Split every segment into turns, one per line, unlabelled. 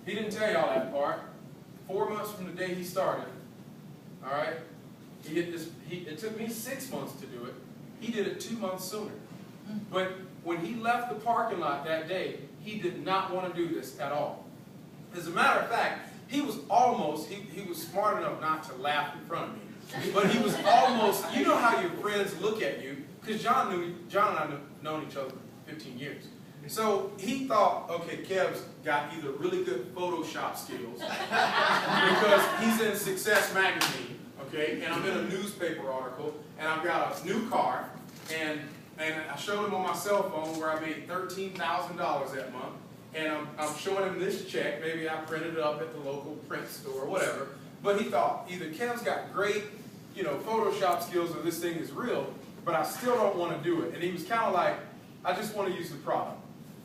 He didn't tell y'all that part. 4 months from the day he started, all right, it took me 6 months to do it. He did it 2 months sooner. But when he left the parking lot that day, he did not want to do this at all. As a matter of fact, he was almost, he was smart enough not to laugh in front of me. But he was almost, you know how your friends look at you, because John and I have known each other for 15 years. So he thought, okay, Kev's got either really good Photoshop skills, because he's in Success Magazine, okay, and I'm in a newspaper article, and I've got a new car, and I showed him on my cell phone where I made $13,000 that month, and I'm showing him this check. Maybe I printed it up at the local print store or whatever. But he thought, either Kev's got great, you know, Photoshop skills or this thing is real, but I still don't want to do it. And he was kind of like, I just want to use the product.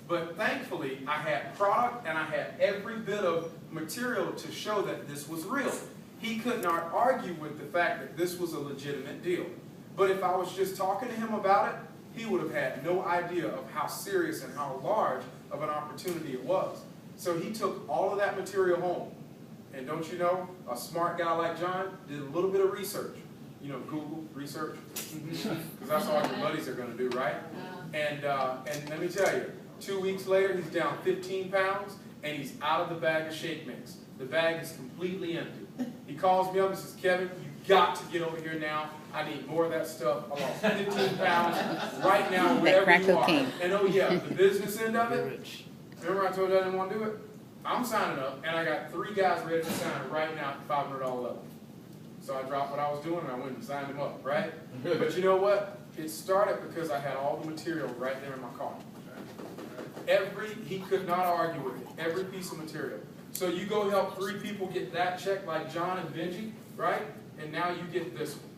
But thankfully, I had product and I had every bit of material to show that this was real. He could not argue with the fact that this was a legitimate deal. But if I was just talking to him about it, he would have had no idea of how serious and how large of an opportunity it was. So he took all of that material home. And don't you know, a smart guy like John did a little bit of research. You know, Google research, because that's all your buddies are going to do, right? And let me tell you, 2 weeks later, he's down 15 pounds, and he's out of the bag of shake mix. The bag is completely empty. He calls me up and says, Kevin, you got to get over here now. I need more of that stuff. I lost 15 pounds right now, wherever you are. And oh yeah, the business end of it, remember I told you I didn't want to do it? I'm signing up, and I got 3 guys ready to sign right now at the $500 level. So I dropped what I was doing, and I went and signed them up, right? But you know what? It started because I had all the material right there in my car. He could not argue with it, every piece of material. So you go help 3 people get that check, like John and Benji, right? And now you get this one.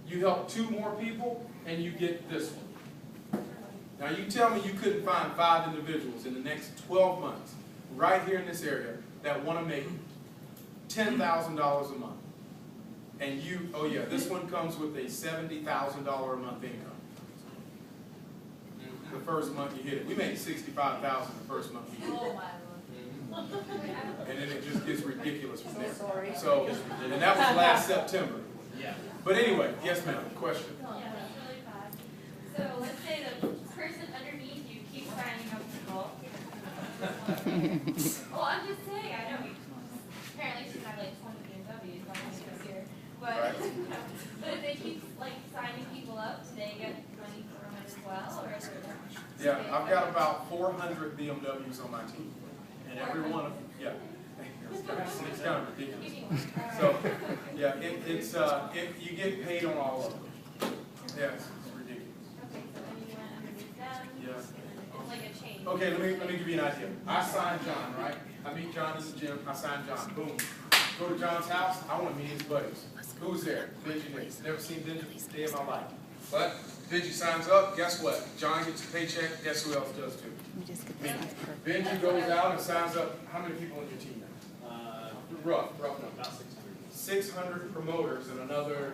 You help 2 more people, and you get this one. Now you tell me you couldn't find 5 individuals in the next 12 months, right here in this area, that want to make $10,000 a month. And you, oh yeah, this one comes with a $70,000 a month income. The first month you hit it. We made $65,000 the first month you hit it.
Oh my Lord.
And then it just gets ridiculous from there. So, and that was last September.
Yeah.
But anyway, yes ma'am, question.
Yeah, that's really fast. So let's say the person underneath you keeps signing up people. Well, I'm just saying, I know apparently she's had like 20 BMWs by this year. But,
Right.
but if they keep like signing people up, do they get money from it as well? Or is it
Yeah, I've got about 400 BMWs on my team. And every one of them, yeah. It's kind of ridiculous. So, yeah, you get paid on all of them. Yes, it's ridiculous.
Okay, so anyone underneath them?
Yeah.
It's like a chain.
Okay, let me give you an idea. I signed John, right? I meet John in the gym. I signed John. Boom. Go to John's house. I want to meet his buddies. Who's there? Benji Nix. Never seen Benji a day in my life. But Benji signs up. Guess what? John gets a paycheck. Guess who else does too? Benji goes out and signs up. How many people on your team now? Rough number.
About 600.
600 promoters and another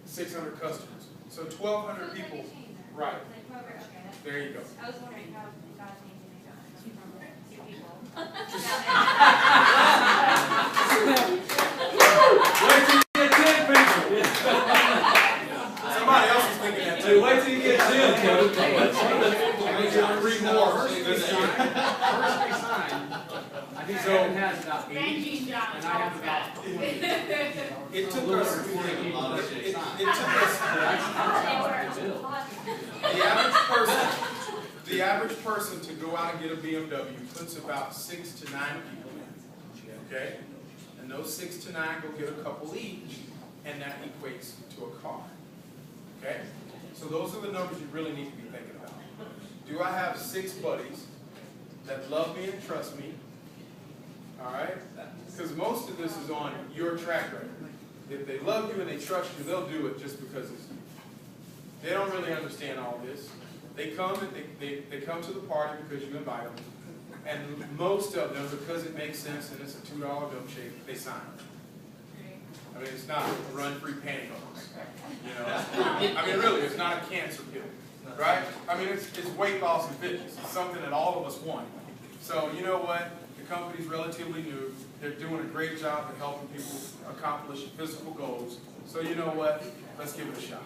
600 customers. So 1,200 people. Right. There you go.
I was wondering how God changed it from 2 people.
Wait till you get 10 people. Somebody else is thinking that too. Wait till you get 10, Coach. Make sure to read more this time.
I think Kevin has about 80,
Thank you, John.
and I have about 20.
It took us. The average person to go out and get a BMW puts about 6 to 9 people in. Okay? And those 6 to 9 go get a couple each, and that equates to a car. Okay? So those are the numbers you really need to be thinking about. Do I have 6 buddies that love me and trust me? All right? Because most of this is on your track record. If they love you and they trust you, they'll do it just because it's you. They don't really understand all this. They come and they come to the party because you invite them. And most of them, because it makes sense and it's a $2 milkshake, they sign. I mean, it's not run-free pancakes. You know? I mean, really, it's not a cancer pill. Right? I mean, it's weight loss and fitness. It's something that all of us want. So, you know what? The company's relatively new. They're doing a great job at helping people accomplish physical goals. So you know what? Let's give it a shot.